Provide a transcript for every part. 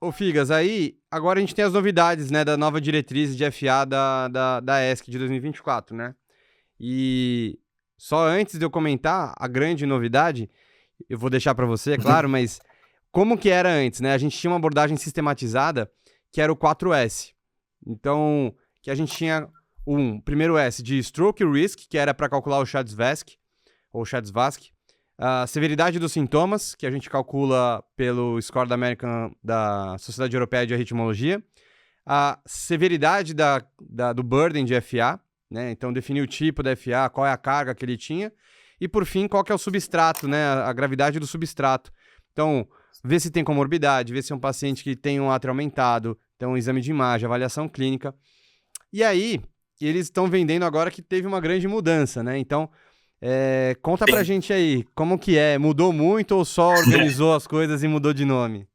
Ô, Figas, aí agora a gente tem as novidades, né, da nova diretriz de FA da ESC de 2024, né? E só antes de eu comentar a grande novidade, eu vou deixar para você, é claro, mas como que era antes, né? A gente tinha uma abordagem sistematizada que era o 4S. Então, que a gente tinha primeiro S de Stroke Risk, que era para calcular o Chad-Vasc, ou Chad-Vasc, a severidade dos sintomas, que a gente calcula pelo score da Sociedade Europeia de Arritmologia, a severidade do burden de FA, né? Então definir o tipo da FA, qual é a carga que ele tinha, e por fim, qual que é o substrato, né? A gravidade do substrato. Então, ver se tem comorbidade, ver se é um paciente que tem um átrio aumentado, então um exame de imagem, avaliação clínica. E aí, eles estão vendendo agora que teve uma grande mudança, né? Então, conta pra gente aí, como que é? Mudou muito ou só organizou as coisas e mudou de nome?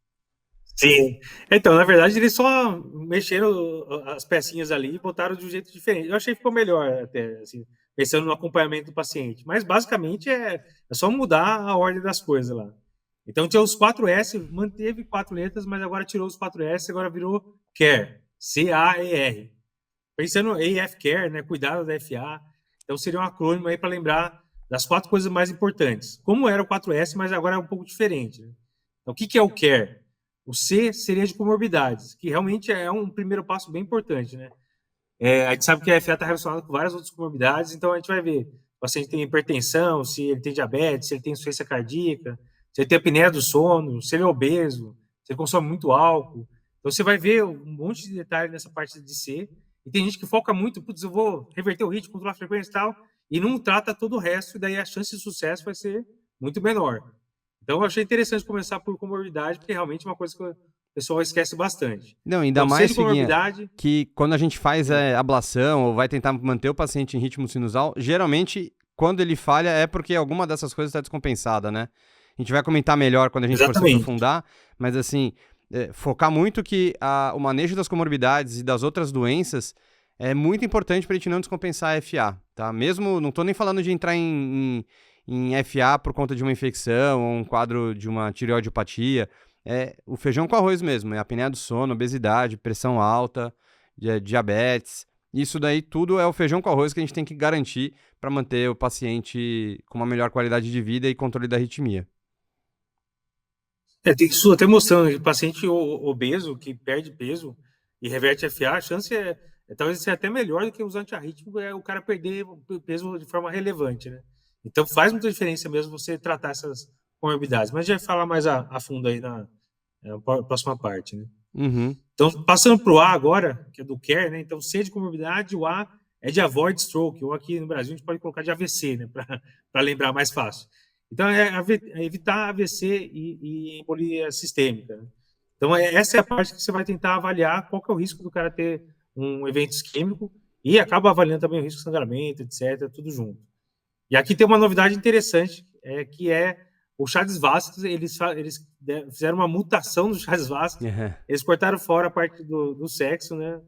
Sim. Então, na verdade, eles só mexeram as pecinhas ali e botaram de um jeito diferente. Eu achei que ficou melhor até, assim, pensando no acompanhamento do paciente. Mas, basicamente, é só mudar a ordem das coisas lá. Então, tinha os 4S, manteve 4 letras, mas agora tirou os 4S, agora virou CARE, C-A-E-R. Pensando em AF Care, né, cuidado da FA. Então, seria um acrônimo aí para lembrar das 4 coisas mais importantes. Como era o 4S, mas agora é um pouco diferente, né? Então, o que é o CARE? O C seria de comorbidades, que realmente é um primeiro passo bem importante, né? A gente sabe que a FA está relacionada com várias outras comorbidades, então a gente vai ver se o paciente tem hipertensão, se ele tem diabetes, se ele tem insuficiência cardíaca, se ele tem apneia do sono, se ele é obeso, se ele consome muito álcool. Então você vai ver um monte de detalhe nessa parte de C. E tem gente que foca muito, putz, eu vou reverter o ritmo, controlar a frequência e tal, e não trata todo o resto, e daí a chance de sucesso vai ser muito menor. Então eu achei interessante começar por comorbidade, porque realmente é uma coisa que o pessoal esquece bastante. Não, ainda Então, C mais, de Figuinha, comorbidade. que quando a gente faz ablação ou vai tentar manter o paciente em ritmo sinusal, geralmente, quando ele falha, é porque alguma dessas coisas está descompensada, né? A gente vai comentar melhor quando a gente for se Exatamente. aprofundar, mas assim, focar muito que o manejo das comorbidades e das outras doenças é muito importante para a gente não descompensar a FA, tá? Mesmo, não estou nem falando de entrar em FA por conta de uma infecção ou um quadro de uma tireoidopatia. É o feijão com arroz mesmo, é a apneia do sono, obesidade, pressão alta, diabetes. Isso daí tudo é o feijão com arroz que a gente tem que garantir para manter o paciente com uma melhor qualidade de vida e controle da arritmia. Tem isso até mostrando que o paciente obeso que perde peso e reverte FA, a chance talvez seja até melhor do que os antiarrítmicos, é o cara perder peso de forma relevante, né? Então faz muita diferença mesmo você tratar essas comorbidades. Mas a gente vai falar mais a fundo aí na próxima parte, né? Uhum. Então, passando para o A agora, que é do CARE, né? Então, C de comorbidade, o A é de avoid stroke, ou aqui no Brasil a gente pode colocar de AVC, né? Para lembrar mais fácil. Então, é evitar AVC e embolia sistêmica, né? Então, essa é a parte que você vai tentar avaliar qual que é o risco do cara ter um evento isquêmico e acaba avaliando também o risco de sangramento, etc., tudo junto. E aqui tem uma novidade interessante, que é o Chades Vasquez. Eles fizeram uma mutação do Chades Vasquez, eles cortaram fora a parte do sexo, né?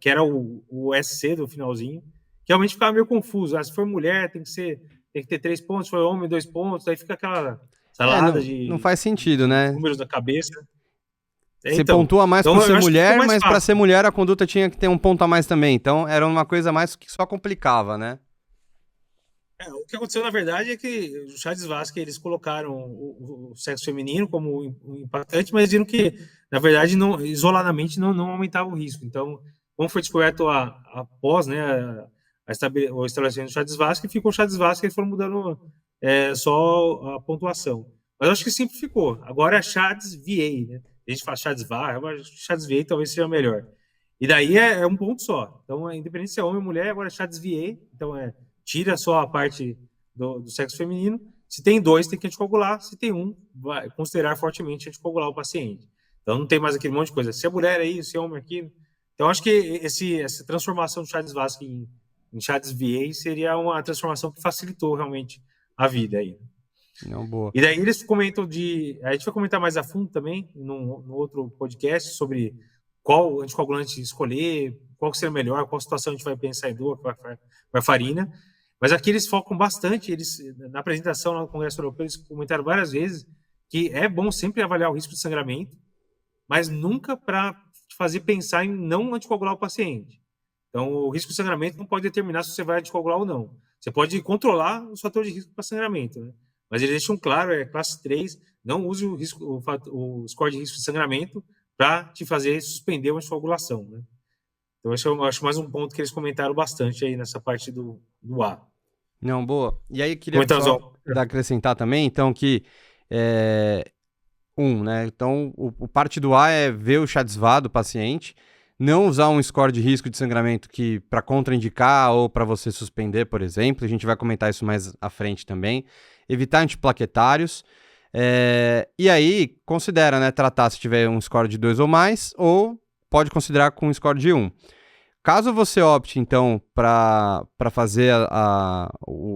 Que era o SC do finalzinho, que realmente ficava meio confuso. Se for mulher, tem que ter 3 pontos, se for homem, 2 pontos, aí fica aquela salada Não faz sentido, de né? números na cabeça. Você pontua mais por ser Eu acho que ficou mulher, mais mas para ser fácil. mulher a conduta tinha que ter um ponto a mais também. Então era uma coisa mais que só complicava, né? O que aconteceu, na verdade, é que os Chades Vasquez, eles colocaram o sexo feminino como impactante, mas viram que, na verdade, não, isoladamente não aumentava o risco. Então, como foi descoberto após, né, o estabelecimento do Chades Vasquez, ficou o Chades Vasquez e foram mudando só a pontuação. Mas eu acho que simplificou. Agora é Chades VA, né? A gente fala Chades VAR, mas Chades VA talvez seja melhor. E daí é um ponto só. Então, independente se é homem ou mulher, agora é Chades VA, então tira só a parte do sexo feminino. Se tem 2, tem que anticoagular. Se tem 1, vai considerar fortemente anticoagular o paciente. Então não tem mais aquele monte de coisa. Se é mulher é isso, se é homem é aquilo. Então acho que essa transformação do Chades Vasquez em Chades VA seria uma transformação que facilitou realmente a vida aí. Não, boa. E daí eles comentam a gente vai comentar mais a fundo também no outro podcast sobre qual anticoagulante escolher, qual que seria melhor, qual situação a gente vai pensar em duas, varfarina. Mas aqui eles focam bastante, na apresentação lá no Congresso Europeu, eles comentaram várias vezes que é bom sempre avaliar o risco de sangramento, mas nunca para te fazer pensar em não anticoagular o paciente. Então, o risco de sangramento não pode determinar se você vai anticoagular ou não. Você pode controlar os fatores de risco para sangramento, né? Mas eles deixam claro, classe 3, não use o score de risco de sangramento para te fazer suspender uma anticoagulação, né? Então, eu acho mais um ponto que eles comentaram bastante aí nessa parte do A. Não, boa. E aí, queria Comentando só acrescentar também, então, que né? Então, o parte do A é ver o CHA-2SVA do paciente, não usar um score de risco de sangramento que para contraindicar ou para você suspender, por exemplo. A gente vai comentar isso mais à frente também. Evitar antiplaquetários. E aí, considera, né, tratar se tiver um score de 2 ou mais, ou pode considerar com um score de 1. Caso você opte, então, para fazer a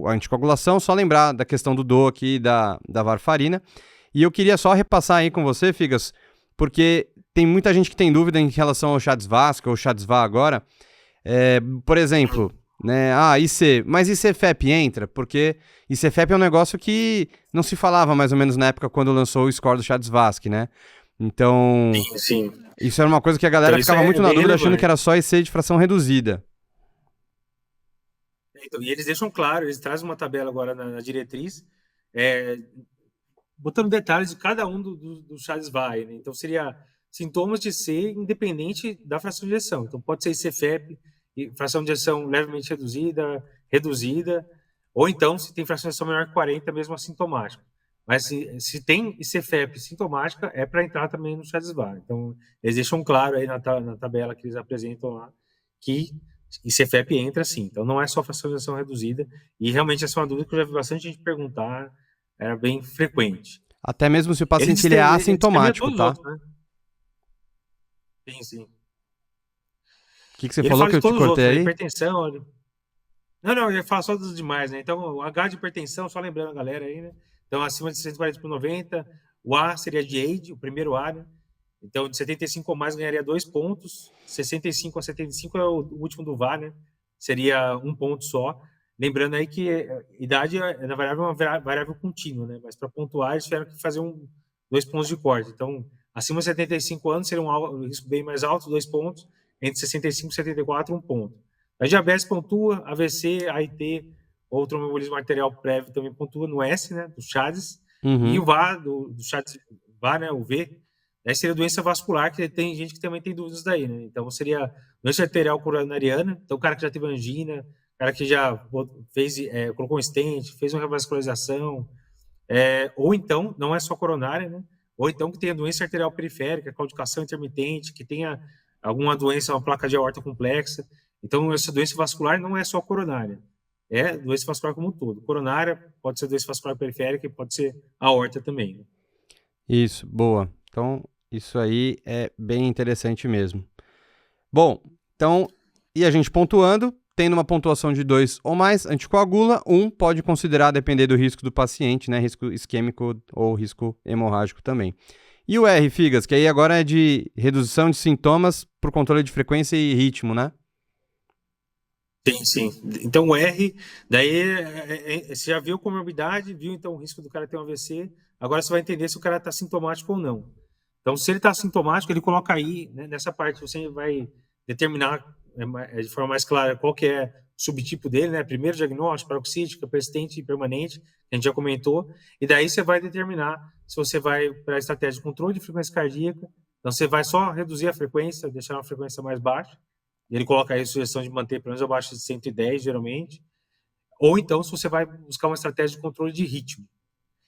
anticoagulação, só lembrar da questão do DOAC e da varfarina. E eu queria só repassar aí com você, Figas, porque tem muita gente que tem dúvida em relação ao CHA-2SVA ou CHA-2SVA agora. Por exemplo, né, IC, mas ICFEP entra? Porque ICFEP é um negócio que não se falava mais ou menos na época quando lançou o score do CHA-2SVA, né? Então, sim. Isso era uma coisa que a galera ficava muito na dúvida, achando que era só IC de fração reduzida. Então, e eles deixam claro, eles trazem uma tabela agora na diretriz, botando detalhes de cada um do CHA-2SVA, né? Então, seria sintomas de C independente da fração de ejeção. Então, pode ser ICFEP, fração de ejeção levemente reduzida, ou então, se tem fração de ejeção menor que 40, mesmo assintomática. Mas se tem ICFEP sintomática, é para entrar também no CHA-2SVA. Então, eles deixam claro aí na tabela que eles apresentam lá que ICFEP entra sim. Então, não é só fração de ejeção reduzida. E realmente essa é uma dúvida que eu já vi bastante gente perguntar, era bem frequente. Até mesmo se o paciente ele é assintomático, tá? Outros, né? Sim. O que você falou que eu te cortei aí? Hipertensão. Não, eu ia falar só dos demais, né? Então, o H de hipertensão, só lembrando a galera aí, né? Então, acima de 140/90, o A seria de age, o primeiro A, né? Então, de 75 ou mais ganharia 2 pontos, 65 a 75 é o último do VA, né? Seria 1 ponto só. Lembrando aí que idade, na variável, é uma variável contínua, né? Mas para pontuar, eles tiveram que fazer 2 pontos de corte. Então, acima de 75 anos seria um risco bem mais alto, 2 pontos. Entre 65 e 74, 1 ponto. A diabetes pontua, AVC, AIT, ou tromboembolismo arterial prévio também pontua no S, né? Do CHADS. E o VA, do CHADS, VA, né? O V, aí seria doença vascular, que tem gente que também tem dúvidas daí, né? Então, seria doença arterial coronariana. Então, o cara que já teve angina, o cara que já fez, colocou um stent, fez uma revascularização, ou então, não é só coronária, né? Ou então que tenha doença arterial periférica, claudicação intermitente, que tenha alguma doença, uma placa de aorta complexa. Então, essa doença vascular não é só coronária, é doença vascular como um todo. Coronária pode ser doença vascular periférica e pode ser aorta também, né? Isso, boa. Então, isso aí é bem interessante mesmo. Bom, então, e a gente pontuando, tendo uma pontuação de 2 ou mais, anticoagula, 1 pode considerar, depender do risco do paciente, né? Risco isquêmico ou risco hemorrágico também. E o R, Figas, que aí agora é de redução de sintomas por controle de frequência e ritmo, né? Sim. Então, o R, daí você já viu a comorbidade, viu então o risco do cara ter um AVC, agora você vai entender se o cara está sintomático ou não. Então, se ele está sintomático, ele coloca aí, né, nessa parte, você vai determinar de forma mais clara qual que é o subtipo dele, né? Primeiro diagnóstico, paroxística, persistente e permanente, que a gente já comentou, e daí você vai determinar se você vai para a estratégia de controle de frequência cardíaca, então você vai só reduzir a frequência, deixar uma frequência mais baixa, e ele coloca aí a sugestão de manter pelo menos abaixo de 110, geralmente, ou então se você vai buscar uma estratégia de controle de ritmo.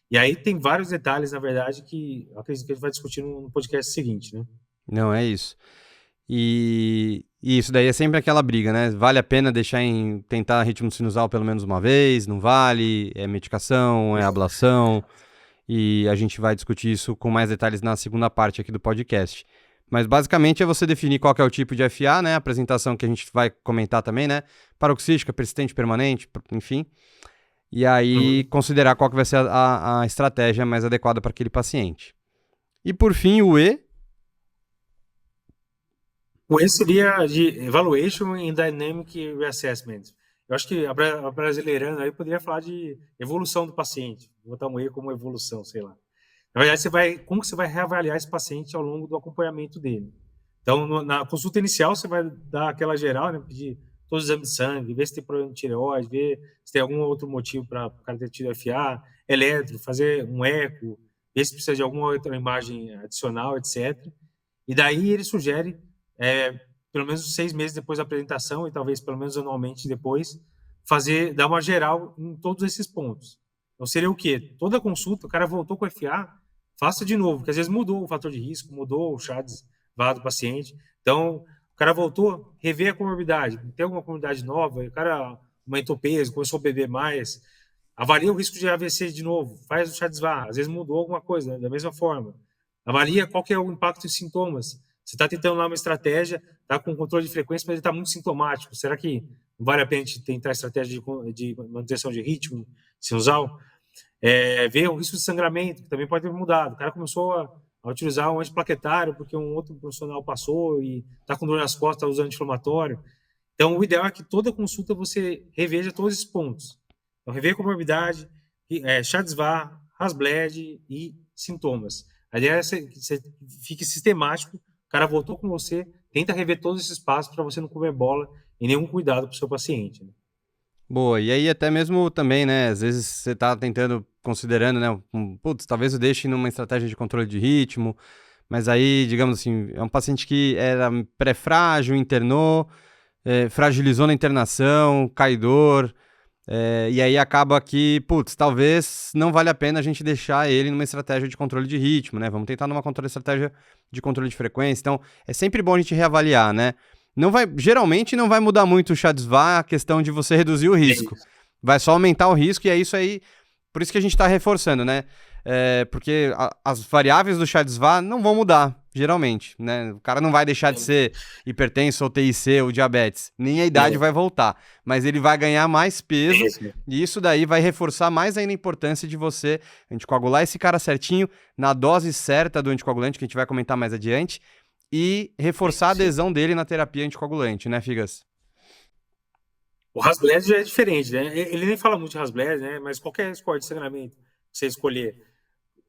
E aí tem vários detalhes, na verdade, que eu acredito que a gente vai discutir no podcast seguinte, né? Não, é isso. E isso daí é sempre aquela briga, né? Vale a pena tentar ritmo sinusal pelo menos uma vez? Não vale? É medicação? É ablação? E a gente vai discutir isso com mais detalhes na segunda parte aqui do podcast. Mas basicamente é você definir qual que é o tipo de FA, né? A apresentação que a gente vai comentar também, né? Paroxística, persistente, permanente, enfim. E aí considerar qual que vai ser a estratégia mais adequada para aquele paciente. E por fim, o E. O E seria de Evaluation and Dynamic Reassessment. Eu acho que a brasileirana aí poderia falar de evolução do paciente. Vou botar um E como evolução, sei lá. Na verdade, como que você vai reavaliar esse paciente ao longo do acompanhamento dele? Então, na consulta inicial, você vai dar aquela geral, né, pedir todos os exames de sangue, ver se tem problema de tireoide, ver se tem algum outro motivo para o cara ter tido FA, eletro, fazer um eco, ver se precisa de alguma outra imagem adicional, etc. E daí ele sugere, pelo menos 6 meses depois da apresentação, e talvez pelo menos anualmente depois, dar uma geral em todos esses pontos. Então seria o quê? Toda consulta, o cara voltou com FA, faça de novo, porque às vezes mudou o fator de risco, mudou o CHADS VA do paciente. Então, o cara voltou, rever a comorbidade. Tem alguma comorbidade nova? O cara aumentou peso, começou a beber mais. Avalia o risco de AVC de novo, faz o CHADS VA. Às vezes mudou alguma coisa, né? Da mesma forma. Avalia qual que é o impacto dos sintomas. Você está tentando lá uma estratégia, está com controle de frequência, mas ele está muito sintomático. Será que não vale a pena tentar estratégia de manutenção de ritmo sinusal? Ver o risco de sangramento, que também pode ter mudado. O cara começou a utilizar um antiplaquetário porque um outro profissional passou e está com dor nas costas, está usando anti-inflamatório. Então, o ideal é que toda consulta você reveja todos esses pontos. Então, rever comorbidade, CHADS VA, RAS-BLED e sintomas. A ideia é que você fique sistemático, o cara voltou com você, tenta rever todos esses passos para você não comer bola e nenhum cuidado para o seu paciente. Né? Boa, e aí até mesmo também, né, às vezes você tá considerando, né, putz, talvez eu deixe numa estratégia de controle de ritmo, mas aí, digamos assim, é um paciente que era pré-frágil, internou, fragilizou na internação, caidor, e aí acaba que, putz, talvez não vale a pena a gente deixar ele numa estratégia de controle de ritmo, né? Vamos tentar numa estratégia de controle de frequência. Então, é sempre bom a gente reavaliar, né? Geralmente não vai mudar muito o CHADS VA a questão de você reduzir o risco. Vai só aumentar o risco e é isso aí. Por isso que a gente está reforçando, né? Porque as variáveis do CHADS VA não vão mudar, geralmente, né? O cara não vai deixar de ser hipertenso ou TIC ou diabetes. Nem a idade vai voltar. Mas ele vai ganhar mais peso e isso daí vai reforçar mais ainda a importância de você anticoagular esse cara certinho, na dose certa do anticoagulante, que a gente vai comentar mais adiante, e reforçar a adesão dele na terapia anticoagulante, né, Figas? O RAS-BLED já é diferente, né? Ele nem fala muito de RAS-BLED, né? Mas qualquer score de sangramento que você escolher,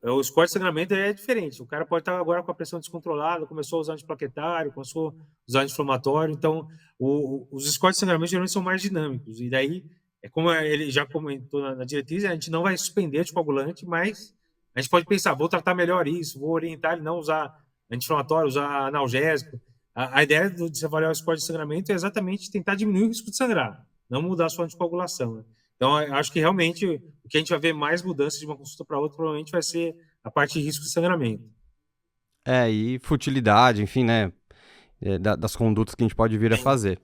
o score de sangramento é diferente. O cara pode estar agora com a pressão descontrolada, começou a usar antiplaquetário, começou a usar anti-inflamatório. Então, os scores de sangramento geralmente são mais dinâmicos. E daí, como ele já comentou na diretriz, a gente não vai suspender anticoagulante, mas a gente pode pensar, vou tratar melhor isso, vou orientar ele não usar anti-inflamatório, usar analgésico. A ideia de você avaliar o score de sangramento é exatamente tentar diminuir o risco de sangrar, não mudar a sua anticoagulação. Né? Então, eu acho que realmente o que a gente vai ver mais mudanças de uma consulta para outra provavelmente vai ser a parte de risco de sangramento. E futilidade, enfim, né? Das condutas que a gente pode vir a fazer.